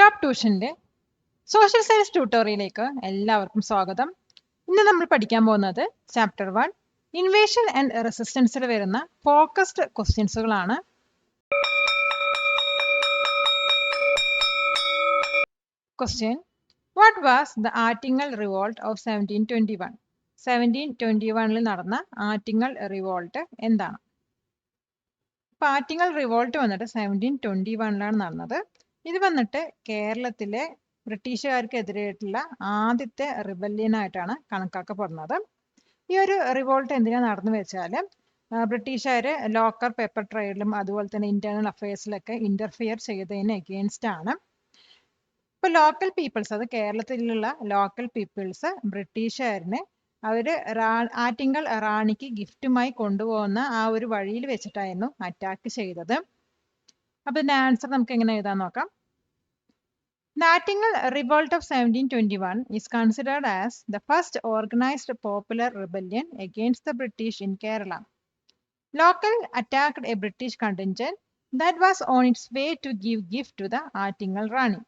Top ട്യൂഷന്റെ social science ട്യൂട്ടോറിയലിലേക്ക് എല്ലാവർക്കും സ്വാഗതം. ഇന്ന് നമ്മൾ പഠിക്കാൻ പോകുന്നത് ചാപ്റ്റർ 1 ഇൻവേഷൻ ആൻഡ് റെസിസ്റ്റൻസിൽ വരുന്ന ഫോക്കസ്ഡ് ക്വസ്റ്റ്യൻസുകളാണ്. Question: what was the Attingal revolt of 1721? 1721 നടന്ന ആറ്റിങ്ങൽ റിവോൾട്ട് എന്താണ്? ഇപ്പൊ ആറ്റിങ്ങൽ റിവോൾട്ട് വന്നിട്ട് 1721 നടന്നത്. ഇത് വന്നിട്ട് കേരളത്തിലെ ബ്രിട്ടീഷുകാർക്കെതിരായിട്ടുള്ള ആദ്യത്തെ റിബല്യനായിട്ടാണ് കണക്കാക്കപ്പെടുന്നത്. ഈ ഒരു റിവോൾട്ട് എന്തിനാണ് നടന്നു വെച്ചാൽ ബ്രിട്ടീഷുകാർ ലോക്കൽ പേപ്പർ ട്രേഡിലും അതുപോലെ തന്നെ ഇന്റേണൽ അഫയേഴ്സിലൊക്കെ ഇന്റർഫിയർ ചെയ്തതിന് എഗെയിൻസ്റ്റ് ആണ്. ഇപ്പൊ ലോക്കൽ പീപ്പിൾസ്, അത് കേരളത്തിലുള്ള ലോക്കൽ പീപ്പിൾസ് ബ്രിട്ടീഷുകാരനെ അവര് ആറ്റിങ്ങൽ റാണിക്ക് ഗിഫ്റ്റുമായി കൊണ്ടുപോകുന്ന ആ ഒരു വഴിയിൽ വെച്ചിട്ടായിരുന്നു അറ്റാക്ക് ചെയ്തത്. അപ്പൊ ഇതിന്റെ ആൻസർ നമുക്ക് എങ്ങനെ എഴുതാൻ നോക്കാം. The Attingal Revolt of 1721 is considered as the first organized popular rebellion against the British in Kerala. Local attacked a British contingent that was on its way to give gift to the Attingal Rani.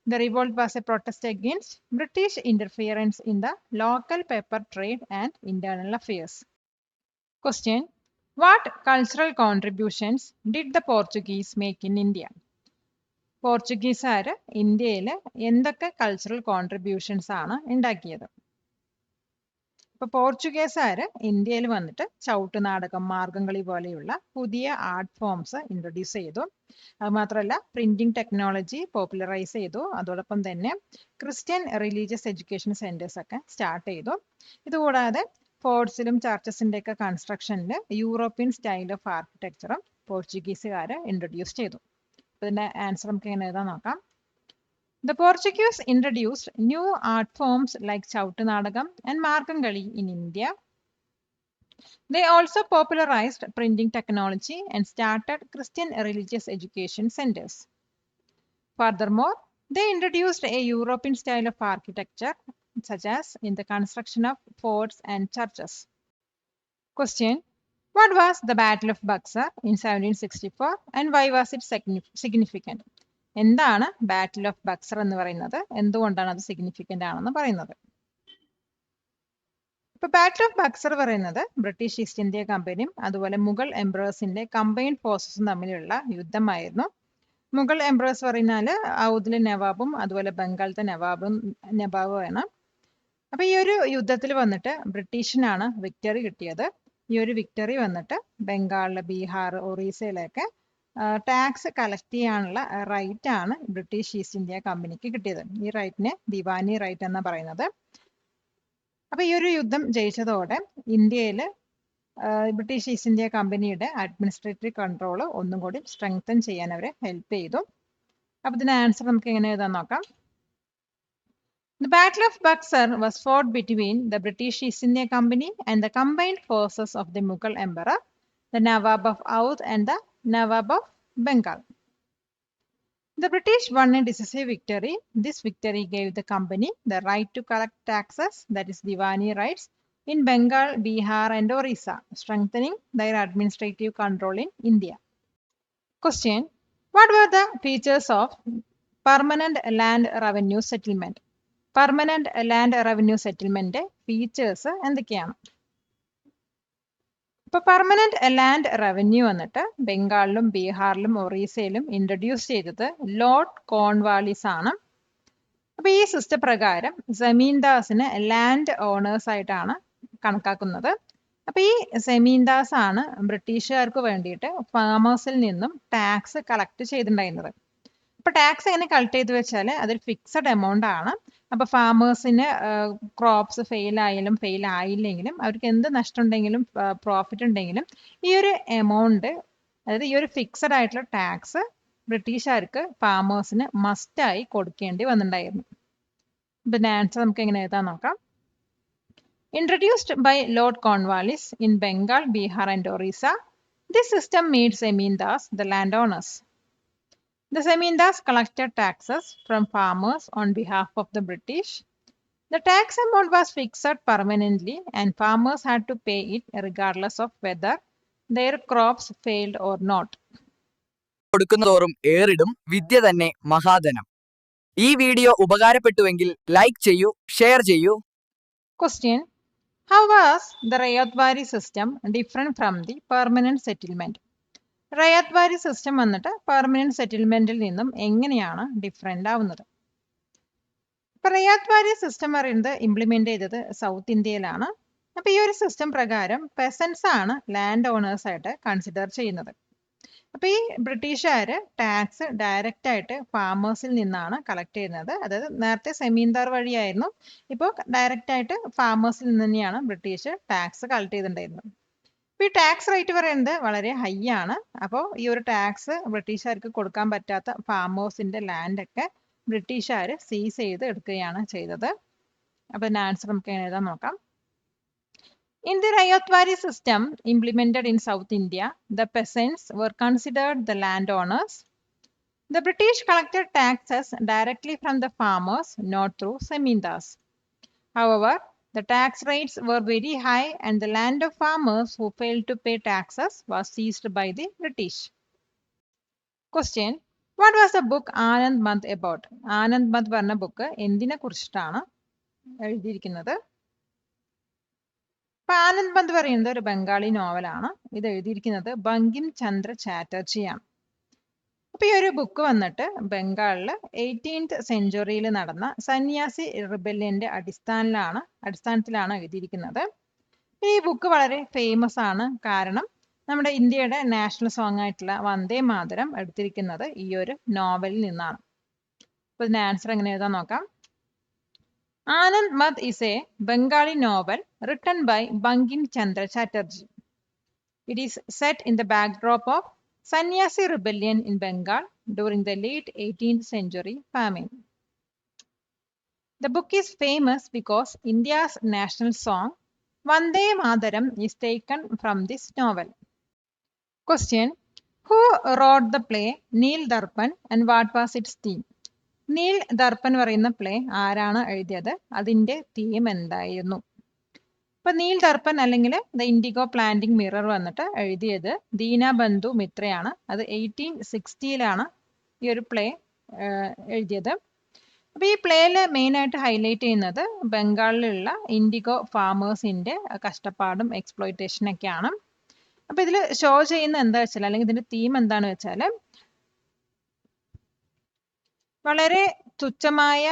The revolt was a protest against British interference in the local paper trade and internal affairs. Question: what cultural contributions did the Portuguese make in India? പോർച്ചുഗീസുകാര് ഇന്ത്യയിൽ എന്തൊക്കെ cultural contributions ആണ് ഉണ്ടാക്കിയത്? ഇപ്പൊ പോർച്ചുഗീസുകാര് ഇന്ത്യയിൽ വന്നിട്ട് ചവിട്ടുനാടകം, മാർഗംകളി പോലെയുള്ള പുതിയ art forms introduce ചെയ്തു. അത് മാത്രമല്ല പ്രിന്റിംഗ് ടെക്നോളജി പോപ്പുലറൈസ് ചെയ്തു. അതോടൊപ്പം തന്നെ ക്രിസ്ത്യൻ റിലീജിയസ് എഡ്യൂക്കേഷൻ സെന്റേഴ്സ് ഒക്കെ സ്റ്റാർട്ട് ചെയ്തു. ഇതുകൂടാതെ ഫോർട്സിലും ചർച്ചസിന്റെ ഒക്കെ കൺസ്ട്രക്ഷനിൽ യൂറോപ്യൻ സ്റ്റൈൽ ഓഫ് ആർക്കിടെക്ചറും പോർച്ചുഗീസുകാര് ഇൻട്രൊഡ്യൂസ് ചെയ്തു. ഇതിന്റെ ആൻസർ നമുക്ക് എങ്ങനെ എഴുതാൻ നോക്കാം. The Portuguese introduced new art forms like Chavittunatakam and Margamkali in India. They also popularized printing technology and started Christian religious education centers. Furthermore, they introduced a European style of architecture, such as in the construction of forts and churches. Question: what was the Battle of Buxar in 1764 and why was it significant? എന്താണ് battle of Buxar എന്ന് പറയുന്നത്, എന്തുകൊണ്ടാണ് അത് significant ആണെന്ന് പറയുന്നത്? ഇപ്പൊ battle of Buxar പറയുന്നത് British east India കമ്പനിയും അതുപോലെ മുഗൾ എംപറേഴ്സിന്റെ കമ്പൈൻഡ് ഫോഴ്സസും തമ്മിലുള്ള യുദ്ധമായിരുന്നു. മുഗൾ എംപറേഴ്സ് പറയുന്നാല് ഔദിലെ നവാബും അതുപോലെ ബംഗാളത്തെ നവാബുമാണ്. അപ്പൊ ഈ ഒരു യുദ്ധത്തിൽ വന്നിട്ട് ബ്രിട്ടീഷിനാണ് വിക്ടറി കിട്ടിയത്. ഈ ഒരു വിക്ടറി വന്നിട്ട് ബംഗാളിലെ, ബീഹാർ, ഒറീസയിലൊക്കെ ടാക്സ് കളക്ട് ചെയ്യാനുള്ള റൈറ്റ് ആണ് ബ്രിട്ടീഷ് ഈസ്റ്റ് ഇന്ത്യ കമ്പനിക്ക് കിട്ടിയത്. ഈ റൈറ്റിനെ ദിവാനി റൈറ്റ് എന്നാ പറയുന്നത്. അപ്പൊ ഈ ഒരു യുദ്ധം ജയിച്ചതോടെ ഇന്ത്യയിൽ ബ്രിട്ടീഷ് ഈസ്റ്റ് ഇന്ത്യ കമ്പനിയുടെ അഡ്മിനിസ്ട്രേറ്റീവ് കൺട്രോൾ ഒന്നും കൂടി സ്ട്രെങ്തൻ ചെയ്യാൻ അവരെ ഹെൽപ്പ് ചെയ്തു. അപ്പൊ ഇതിന്റെ ആൻസർ നമുക്ക് എങ്ങനെ എഴുതാൻ നോക്കാം. The Battle of Buxar was fought between the British East India Company and the combined forces of the Mughal Emperor, the Nawab of Oudh and the Nawab of Bengal. The British won a decisive victory. This victory gave the company the right to collect taxes, that is Diwani rights, in Bengal, Bihar and Orissa, strengthening their administrative control in India. Question: what were the features of permanent land revenue settlement? Permanent land revenue settlement features എന്തൊക്കെയാണ്? ഇപ്പൊ permanent land revenue വന്നിട്ട് ബംഗാളിലും ബീഹാറിലും ഒറീസയിലും introduce ചെയ്തത് Lord Cornwallis ആണ്. അപ്പൊ ഈ system പ്രകാരം ജമീന്ദാസിന് land owners ആയിട്ടാണ് കണക്കാക്കുന്നത്. അപ്പൊ ഈ ജമീന്ദാസ് ആണ് ബ്രിട്ടീഷുകാർക്ക് വേണ്ടിയിട്ട് ഫാമേഴ്സിൽ നിന്നും ടാക്സ് കളക്ട് ചെയ്തിട്ടുണ്ടായിരുന്നത്. അപ്പൊ ടാക്സ് എങ്ങനെ കളക്ട് ചെയ്ത് വെച്ചാൽ അതൊരു ഫിക്സഡ് എമൗണ്ട് ആണ്. അപ്പൊ ഫാമേഴ്സിന് ക്രോപ്സ് ഫെയിൽ ആയാലും ഫെയിൽ ആയില്ലെങ്കിലും അവർക്ക് എന്ത് നഷ്ടം ഉണ്ടെങ്കിലും പ്രോഫിറ്റ് ഉണ്ടെങ്കിലും ഈ ഒരു എമൗണ്ട്, അതായത് ഈ ഒരു ഫിക്സഡ് ആയിട്ടുള്ള ടാക്സ് ബ്രിട്ടീഷുകാർക്ക് ഫാമേഴ്സിന് മസ്റ്റായി കൊടുക്കേണ്ടി വന്നിട്ടുണ്ടായിരുന്നു. ഇതിന്റെ ആൻസർ നമുക്ക് എങ്ങനെ എഴുതാൻ നോക്കാം. Introduced by lord Cornwallis in Bengal, Bihar and Orissa, this system made zamindars the land owners. The Zamindars collected taxes from farmers on behalf of the British. The tax amount was fixed permanently and farmers had to pay it regardless of whether their crops failed or not. കൊടുക്കുന്നതോറും ഏറിടും വിദ്യ തന്നെ മഹാധനം. ഈ video ഉപകാരപ്പെട്ടുവെങ്കിൽ like ചെയ്യൂ, share ചെയ്യൂ. Question: How was the Rayatwari system different from the permanent settlement? Ryotwari system വന്നിട്ട് permanent സെറ്റിൽമെന്റിൽ നിന്നും എങ്ങനെയാണ് different ആവുന്നത്? ഇപ്പൊ റയാത്വാരി സിസ്റ്റം പറയുന്നത് ഇംപ്ലിമെന്റ് ചെയ്തത് സൗത്ത് ഇന്ത്യയിലാണ്. അപ്പൊ ഈ ഒരു സിസ്റ്റം പ്രകാരം പെസൻസ് ആണ് ലാൻഡ് ഓണേഴ്സ് ആയിട്ട് കൺസിഡർ ചെയ്യുന്നത്. അപ്പൊ ഈ ബ്രിട്ടീഷുകാര് ടാക്സ് ഡയറക്റ്റ് ആയിട്ട് ഫാമേഴ്സിൽ നിന്നാണ് കളക്ട് ചെയ്യുന്നത്. അതായത് നേരത്തെ സെമീന്ദാർ വഴിയായിരുന്നു, ഇപ്പോൾ ഡയറക്റ്റ് ആയിട്ട് ഫാമേഴ്സിൽ നിന്ന് തന്നെയാണ് ബ്രിട്ടീഷ് ടാക്സ് കളക്ട് ചെയ്തിട്ടുണ്ടായിരുന്നത്. അപ്പൊ ഈ ടാക്സ് റേറ്റ് പറയുന്നത് വളരെ ഹൈ ആണ്. അപ്പോൾ ഈ ഒരു ടാക്സ് ബ്രിട്ടീഷുകാർക്ക് കൊടുക്കാൻ പറ്റാത്ത ഫാമേഴ്സിന്റെ ലാൻഡ് ഒക്കെ ബ്രിട്ടീഷുകാർ സീസ് ചെയ്ത് എടുക്കുകയാണ് ചെയ്തത്. അപ്പൊ ഇതിന്റെ ആൻസർ നമുക്ക് എഴുതാൻ നോക്കാം. In the Rayatwari system implemented in South India, the peasants were considered the landowners. The British collected taxes directly from the farmers, not through zamindars. However, the tax rates were very high and the land of farmers who failed to pay taxes was seized by the British. Question: What was the book Anand Madh about? Anand Madh പറഞ്ഞ book എന്തിനെ കുറിച്ചിട്ടാണ് എഴുതിയിരിക്കുന്നത്? ആനന്ദ് മദ് പറയുന്നത് ഒരു ബംഗാളി നോവലാണ്. ഇത് എഴുതിയിരിക്കുന്നത് ബങ്കിം ചന്ദ്ര ചാറ്റർജിയാണ്. അപ്പൊ ഈ ഒരു ബുക്ക് വന്നിട്ട് ബംഗാളില് 18th സെഞ്ചുറിയിൽ നടന്ന സന്യാസി റിബല്യന്റെ അടിസ്ഥാനത്തിലാണ് എഴുതിയിരിക്കുന്നത്. ഈ ബുക്ക് വളരെ ഫേമസ് ആണ്, കാരണം നമ്മുടെ ഇന്ത്യയുടെ നാഷണൽ സോങ് ആയിട്ടുള്ള വന്ദേ മാതരം എടുത്തിരിക്കുന്നത് ഈ ഒരു നോവലിൽ നിന്നാണ്. അപ്പൊ ഇതിന്റെ ആൻസർ എങ്ങനെ എഴുതാൻ നോക്കാം. Anand Madh is a Bengali novel written by Bankim Chandra Chatterjee. It is set in the backdrop of Sannyasi rebellion in Bengal during the late 18th century famine. The book is famous because India's national song Vande Mataram is taken from this novel. Question: Who wrote the play Neel Darpan and what was its theme? Neel Darpan പറയുന്ന play ആരാണ് എഴുതിയത്? അതിന്റെ theme എന്തായിരുന്നു? ഇപ്പൊ Neil ദർപ്പൻ അല്ലെങ്കിൽ the indigo planting mirror വന്നിട്ട് എഴുതിയത് ദീനബന്ധു മിത്രയാണ്. അത് 1860 ഈ ഒരു പ്ലേ എഴുതിയത്. അപ്പൊ ഈ പ്ലേയില് മെയിൻ ആയിട്ട് ഹൈലൈറ്റ് ചെയ്യുന്നത് ബംഗാളിലുള്ള ഇൻഡിഗോ ഫാമേഴ്സിന്റെ കഷ്ടപ്പാടും എക്സ്പ്ലോയിറ്റേഷൻ ഒക്കെയാണ്. അപ്പൊ ഇതിൽ ഷോ ചെയ്യുന്ന എന്താ വെച്ചാൽ, അല്ലെങ്കിൽ ഇതിന്റെ തീം എന്താണെന്ന് വെച്ചാൽ, വളരെ തുച്ഛമായ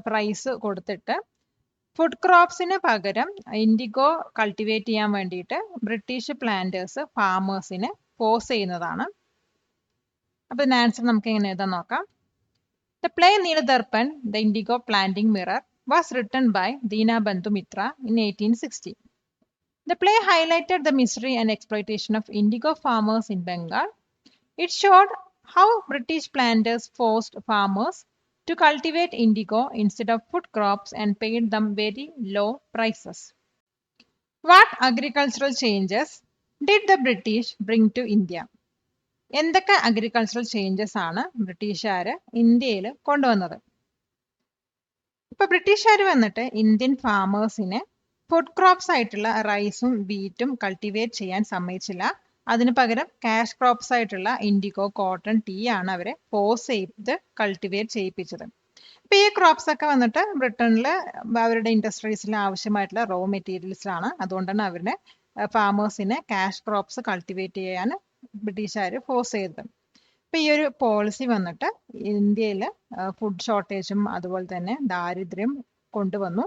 പ്രൈസ് കൊടുത്തിട്ട് ഫുഡ് ക്രോപ്സിന് പകരം ഇൻഡിഗോ കൾട്ടിവേറ്റ് ചെയ്യാൻ വേണ്ടിയിട്ട് ബ്രിട്ടീഷ് പ്ലാന്റേഴ്സ് ഫാമേഴ്സിനെ ഫോഴ്സ് ചെയ്യുന്നതാണ്. അപ്പൊ ഇതിന്റെ ആൻസർ നമുക്ക് എങ്ങനെ എഴുതാൻ നോക്കാം. The play Neel Darpan the indigo planting mirror was written by Dinabandhu Mitra in 1860. The play highlighted the misery and exploitation of indigo farmers in Bengal. It showed how British planters forced farmers to cultivate indigo instead of food crops and paid them very low prices. What agricultural changes did the British bring to India? എന്തൊക്കെ agricultural changes ആണ് ബ്രിട്ടീഷുകാർ ഇന്ത്യയിൽ കൊണ്ടുവന്നത്? ഇപ്പൊ ബ്രിട്ടീഷുകാർ വന്നിട്ട് Indian ഫാമേഴ്സിനെ food crops ആയിട്ടുള്ള റൈസും വീറ്റും കൾട്ടിവേറ്റ് ചെയ്യാൻ സമ്മതിച്ചില്ല. അതിന് പകരം ക്യാഷ് ക്രോപ്സ് ആയിട്ടുള്ള ഇൻഡിഗോ, കോട്ടൺ, ടീ ആണ് അവരെ ഫോഴ്സ് ചെയ്ത് കൾട്ടിവേറ്റ് ചെയ്യിപ്പിച്ചത്. അപ്പൊ ഈ ക്രോപ്സ് ഒക്കെ വന്നിട്ട് ബ്രിട്ടനിൽ അവരുടെ ഇൻഡസ്ട്രീസിൽ ആവശ്യമായിട്ടുള്ള റോ മെറ്റീരിയൽസിലാണ്. അതുകൊണ്ടാണ് അവരുടെ ഫാമേഴ്സിനെ ക്യാഷ് ക്രോപ്സ് കൾട്ടിവേറ്റ് ചെയ്യാൻ ബ്രിട്ടീഷുകാർ ഫോഴ്സ് ചെയ്തത്. അപ്പൊ ഈ ഒരു പോളിസി വന്നിട്ട് ഇന്ത്യയിൽ ഫുഡ് ഷോർട്ടേജും അതുപോലെ തന്നെ ദാരിദ്ര്യം കൊണ്ടുവന്നു.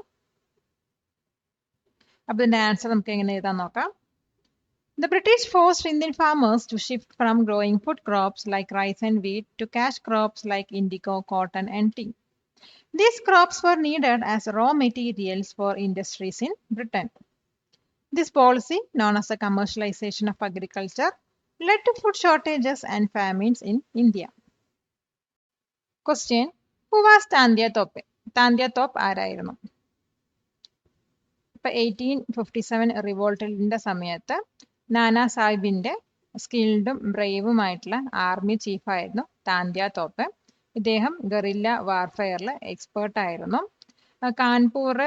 അപ്പൊ ഇതിന്റെ ആൻസർ നമുക്ക് എങ്ങനെ എഴുതാൻ നോക്കാം. The British forced Indian farmers to shift from growing food crops like rice and wheat to cash crops like indigo, cotton, and tea. These crops were needed as raw materials for industries in Britain. This policy, known as the commercialization of agriculture, led to food shortages and famines in India. Question: Who was Tandya Tope? Tandya Tope ആരായിരുന്നു? ഇപ്പൊ 1857 റിവോൾട്ടിന്റെ സമയത്ത് നാനാ സാഹിബിന്റെ സ്കിൽഡും ബ്രേവുമായിട്ടുള്ള army ചീഫായിരുന്നു താന്ത്യ തോപ്പ്. ഇദ്ദേഹം guerrilla വാർഫെയറിൽ expert ആയിരുന്നു. Kanpur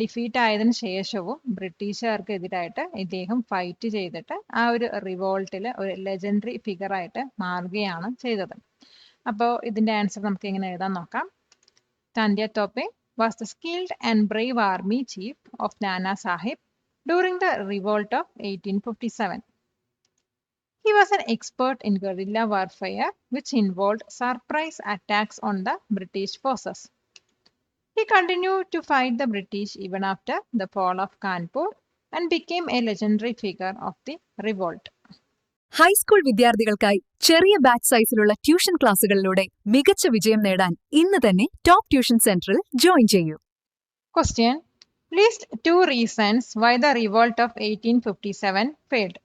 defeat ആയതിനു ശേഷവും ബ്രിട്ടീഷുകാർക്കെതിരായിട്ട് ഇദ്ദേഹം ഫൈറ്റ് ചെയ്തിട്ട് ആ ഒരു റിവോൾട്ടിൽ ഒരു ലെജൻഡറി ഫിഗർ ആയിട്ട് മാറുകയാണ് ചെയ്തത്. അപ്പോൾ ഇതിൻ്റെ ആൻസർ നമുക്ക് എങ്ങനെ എഴുതാൻ നോക്കാം. Tandya Tope was the skilled and brave army chief of Nana Sahib during the revolt of 1857. He was an expert in guerrilla warfare, which involved surprise attacks on the British forces. He continued to fight the British even after the fall of Kanpur and became a legendary figure of the revolt. High school വിദ്യാർത്ഥികൾക്കായി ചെറിയ batch സൈസിലുള്ള tuition ക്ലാസുകളിലൂടെ മികച്ച വിജയം നേടാൻ ഇന്ന് തന്നെ top tuition സെന്ററിൽ join ചെയ്യൂ. Question: List 2 reasons why the revolt of 1857 failed.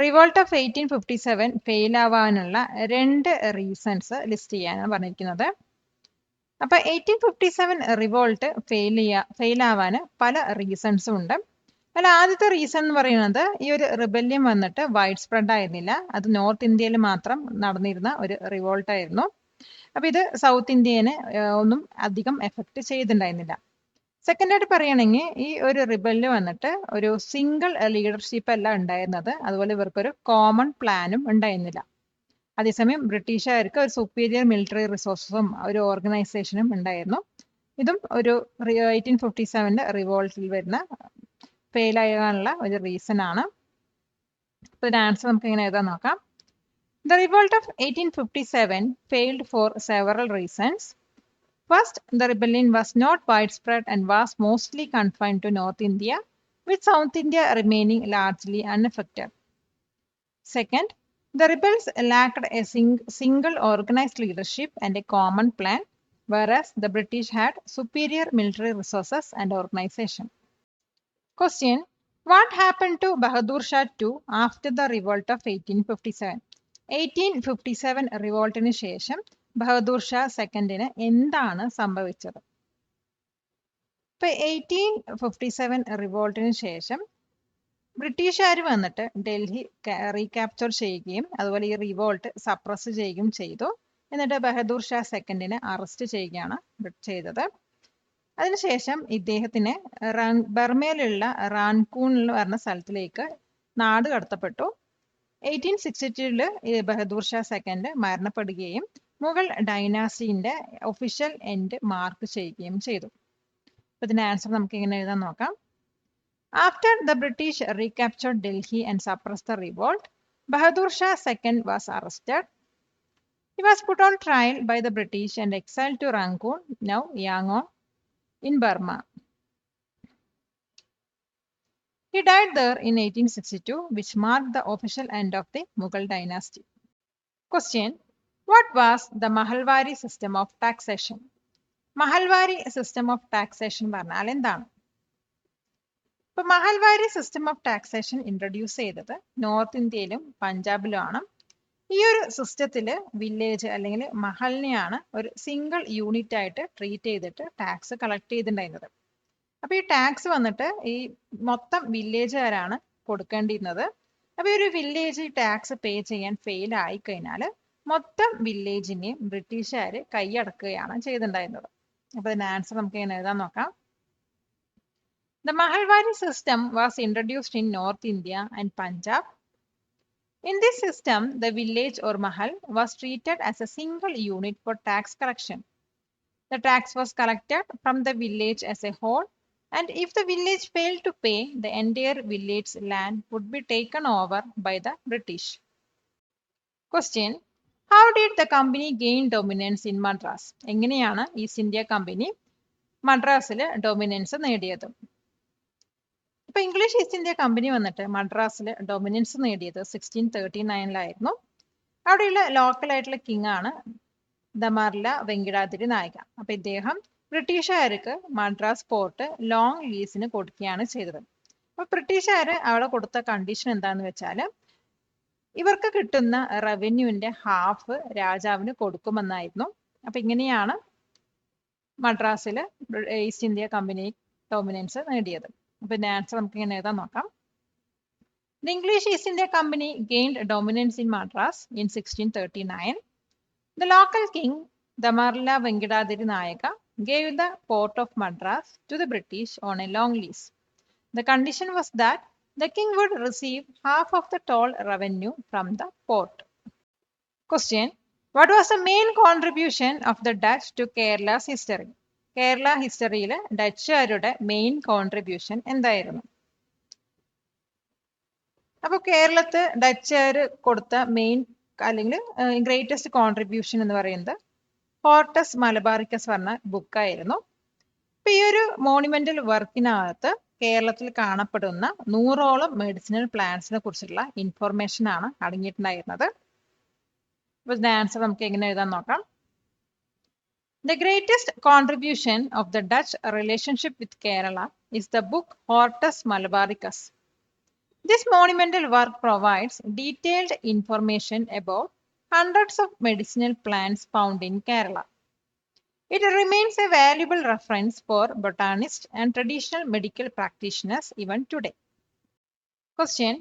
Revolt of 1857 fail ആവാനുള്ള 2 റീസൺസ് ലിസ്റ്റ് ചെയ്യാനാണ് പറഞ്ഞിരിക്കുന്നത്. അപ്പൊ 1857 റിവോൾട്ട് ഫെയിൽ ആവാൻ പല റീസൺസും ഉണ്ട്. അല്ല, ആദ്യത്തെ റീസൺ എന്ന് പറയുന്നത് ഈ ഒരു റിബല്യം വന്നിട്ട് വൈഡ് സ്പ്രെഡ് ആയിരുന്നില്ല. അത് നോർത്ത് ഇന്ത്യയിൽ മാത്രം നടന്നിരുന്ന ഒരു റിവോൾട്ട് ആയിരുന്നു. അപ്പൊ ഇത് സൗത്ത് ഇന്ത്യനെ ഒന്നും അധികം എഫക്ട് ചെയ്തിട്ടുണ്ടായിരുന്നില്ല. സെക്കൻഡ് ആയിട്ട് പറയുകയാണെങ്കിൽ ഈ ഒരു റിബല് വന്നിട്ട് ഒരു സിംഗിൾ ലീഡർഷിപ്പ് അല്ല ഉണ്ടായിരുന്നത്. അതുപോലെ ഇവർക്കൊരു കോമൺ പ്ലാനും ഉണ്ടായിരുന്നില്ല. അതേസമയം ബ്രിട്ടീഷുകാർക്ക് ഒരു സുപ്പീരിയർ മിലിറ്ററി റിസോഴ്സസും ഒരു ഓർഗനൈസേഷനും ഉണ്ടായിരുന്നു. ഇതും ഒരു 1857 റിവോൾട്ടിൽ വരുന്ന ഫെയിൽ ആകാനുള്ള ഒരു റീസൺ ആണ്. അപ്പോൾ ഇതിന്റെ ആൻസർ നമുക്ക് എങ്ങനെ എഴുതാൻ നോക്കാം. The revolt of 1857 failed for several reasons. First, the rebellion was not widespread and was mostly confined to North India, with South India remaining largely unaffected. Second, the rebels lacked a single organized leadership and a common plan, whereas the British had superior military resources and organization. Question: What happened to Bahadur Shah II after the revolt of 1857? 1857 റിവോൾട്ടിന് ശേഷം ബഹദൂർ ഷാ സെക്കൻഡിന് എന്താണ് സംഭവിച്ചത്? ഇപ്പൊ 1857 റിവോൾട്ടിന് ശേഷം ബ്രിട്ടീഷുകാർ വന്നിട്ട് Delhi recapture ചെയ്യുകയും അതുപോലെ ഈ റിവോൾട്ട് സപ്രസ് ചെയ്യുകയും ചെയ്തു. എന്നിട്ട് ബഹദൂർ ഷാ സെക്കൻഡിനെ അറസ്റ്റ് ചെയ്യുകയാണ് ചെയ്തത്. അതിനുശേഷം ഇദ്ദേഹത്തിന് ബർമയിലുള്ള റാൻകൂണിൽ പറഞ്ഞ സ്ഥലത്തിലേക്ക് നാട് കടത്തപ്പെട്ടു. 1862 ബഹദൂർ ഷാ സെക്കൻഡ് മരണപ്പെടുകയും മുഗൾ ഡൈനാസ്റ്റിന്റെ ഒഫീഷ്യൽ എൻഡ് മാർക്ക് ചെയ്യുകയും ചെയ്തു. അപ്പൊ ഇതിന്റെ ആൻസർ നമുക്ക് എങ്ങനെ എഴുതാൻ നോക്കാം. After the British recaptured Delhi and suppressed the revolt, Bahadur Shah II was arrested. He was put on trial by the British and exiled to Rangoon, now Yangon, in Burma. He died there in 1862, which marked the official end of the Mughal dynasty. Question: What was the Mahalwari system of taxation? Mahalwari system of taxation പറഞ്ഞാൽ എന്താണ്? ഇപ്പൊ Mahalwari system of taxation introduce ചെയ്തത് north ഇന്ത്യയിലും പഞ്ചാബിലുമാണ്. ഈ ഒരു സിസ്റ്റത്തിൽ village അല്ലെങ്കിൽ മഹലിനെയാണ് ഒരു സിംഗിൾ യൂണിറ്റ് ആയിട്ട് ട്രീറ്റ് ചെയ്തിട്ട് ടാക്സ് കളക്ട് ചെയ്തിട്ടുണ്ടായിരുന്നത്. അപ്പൊ ഈ ടാക്സ് വന്നിട്ട് ഈ മൊത്തം വില്ലേജുകാരാണ് കൊടുക്കേണ്ടിയിരുന്നത്. അപ്പൊ ഈ ഒരു വില്ലേജ് ടാക്സ് പേ ചെയ്യാൻ ഫെയിൽ ആയി കഴിഞ്ഞാൽ മൊത്തം വില്ലേജിനെയും ബ്രിട്ടീഷുകാർ കൈയടക്കുകയാണ് ചെയ്തിട്ടുണ്ടായിരുന്നത്. അപ്പൊ ഇതിന്റെ ആൻസർ നമുക്ക് എങ്ങനെ എഴുതാൻ നോക്കാം. The Mahalwari system was introduced in North India and Punjab. In this system, the village or mahal was treated as a single unit for tax collection. The tax was collected from the village as a whole, and if the village failed to pay, the entire village's land would be taken over by the British. Question: How did the company gain dominance in Madras? എങ്ങനെയാണ് east India company മദ്രാസിൽ dominance നേടിയത്? ഇപ്പൊ English east India company വന്നിട്ട് മദ്രാസിൽ dominance നേടിയത് 1639 അവിടെയുള്ള local ആയിട്ടുള്ള king ആണ് ദമാർല വെങ്കിടാതിരി നായക. അപ്പൊ ഇദ്ദേഹം ബ്രിട്ടീഷുകാർക്ക് മദ്രാസ് പോർട്ട് ലോങ് ലീസിന് കൊടുക്കുകയാണ് ചെയ്തത്. അപ്പൊ ബ്രിട്ടീഷുകാർ അവിടെ കൊടുത്ത കണ്ടീഷൻ എന്താന്ന് വെച്ചാൽ ഇവർക്ക് കിട്ടുന്ന റവന്യൂവിന്റെ ഹാഫ് രാജാവിന് കൊടുക്കുമെന്നായിരുന്നു. അപ്പൊ ഇങ്ങനെയാണ് മദ്രാസിൽ ഈസ്റ്റ് ഇന്ത്യ കമ്പനി ഡൊമിനൻസ് നേടിയത്. അപ്പൊ ഇതിന്റെ ആൻസർ നമുക്ക് ഇങ്ങനെ എഴുതാൻ നോക്കാം. The English East India Company gained dominance in Madras in 1639. The local king, Damarla Venkadadiri Nayaka, gave the port of Madras to the British on a long lease. The condition was that the king would receive half of the toll revenue from the port. Question: What was the main contribution of the Dutch to Kerala's history? Kerala ഹിസ്റ്ററിയിൽ ഡച്ചുകാരുടെ main contribution എന്തായിരുന്നു? അപ്പോൾ കേരളത്തിൽ ഡച്ചുകാർ കൊടുത്ത main അല്ലെങ്കിൽ greatest contribution എന്ന് പറയുന്നത് ഹോർട്ടസ് മലബാറിക്കസ് പറഞ്ഞ ബുക്കായിരുന്നു. അപ്പൊ ഈ ഒരു മോണുമെന്റൽ വർക്കിനകത്ത് കേരളത്തിൽ കാണപ്പെടുന്ന 100ഓളം മെഡിസിനൽ പ്ലാന്റ്സിനെ കുറിച്ചുള്ള ഇൻഫർമേഷൻ ആണ് അടങ്ങിയിട്ടുണ്ടായിരുന്നത്. അപ്പൊ ഇതിന്റെ ആൻസർ നമുക്ക് എങ്ങനെ എഴുതാൻ നോക്കാം. The greatest contribution of the Dutch relationship with Kerala is the book Hortus Malabaricus. This monumental work provides detailed information about hundreds of medicinal plants found in Kerala. It remains a valuable reference for botanists and traditional medical practitioners even today. Question: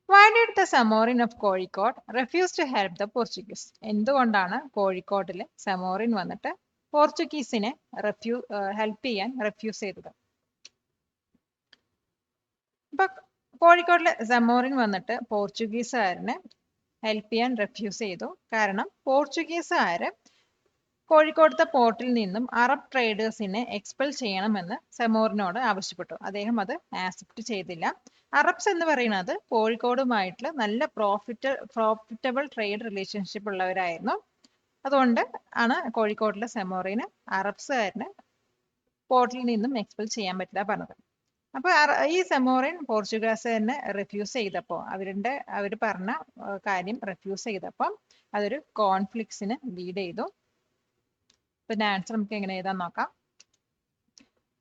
Why did the Samorin of Kozhikode refuse to help the Portuguese? എന്തുകൊണ്ടാണ് കോഴിക്കോടിലെ സമോറിൻ വന്നിട്ട് പോർച്ചുഗീസിനെ help ചെയ്യാൻ refuse ചെയ്തത്? അപ്പൊ കോഴിക്കോടിലെ സമോറിൻ വന്നിട്ട് പോർച്ചുഗീസുകാരനെ help ചെയ്യാൻ refuse ചെയ്തു. കാരണം പോർച്ചുഗീസുകാര് കോഴിക്കോടത്തെ പോർട്ടിൽ നിന്നും അറബ് ട്രേഡേഴ്സിനെ എക്സ്പെൽ ചെയ്യണമെന്ന് സമോറിനോട് ആവശ്യപ്പെട്ടു. അദ്ദേഹം അത് ആക്സെപ്റ്റ് ചെയ്തില്ല. അറബ്സ് എന്ന് പറയുന്നത് കോഴിക്കോടുമായിട്ടുള്ള നല്ല പ്രോഫിറ്റബിൾ ട്രേഡ് റിലേഷൻഷിപ്പ് ഉള്ളവരായിരുന്നു. അതുകൊണ്ട് ആണ് കോഴിക്കോടിലെ സമോറിന് അറബ്സുകാരന് പോർട്ടിൽ നിന്നും എക്സ്പെൽ ചെയ്യാൻ പറ്റില്ല പറഞ്ഞത്. അപ്പൊ ഈ സമോറിൻ പോർച്ചുഗീസുകാരനെ റെഫ്യൂസ് ചെയ്തപ്പോൾ അവർ പറഞ്ഞ കാര്യം റെഫ്യൂസ് ചെയ്തപ്പോൾ അതൊരു കോൺഫ്ലിക്ട്സിന് ലീഡ് ചെയ്തു. പിന്നെ ആൻസർ നമുക്ക് എങ്ങനെ എഴുതാൻ നോക്കാം.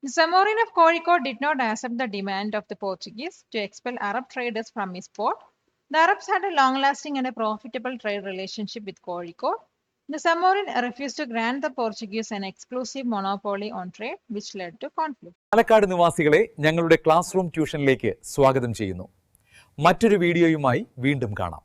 The Samorin of Kozhikode did not accept the demand of the Portuguese to expel Arab traders from his port. The Arabs had a long-lasting and a profitable trade relationship with Kozhikode. The Samorin refused to grant the Portuguese an exclusive monopoly on trade, which led to conflict. Palakkad നിവാസികളെ ഞങ്ങളുടെ class room ട്യൂഷനിലേക്ക് സ്വാഗതം ചെയ്യുന്നു. മറ്റൊരു വീഡിയോയുമായി വീണ്ടും കാണാം.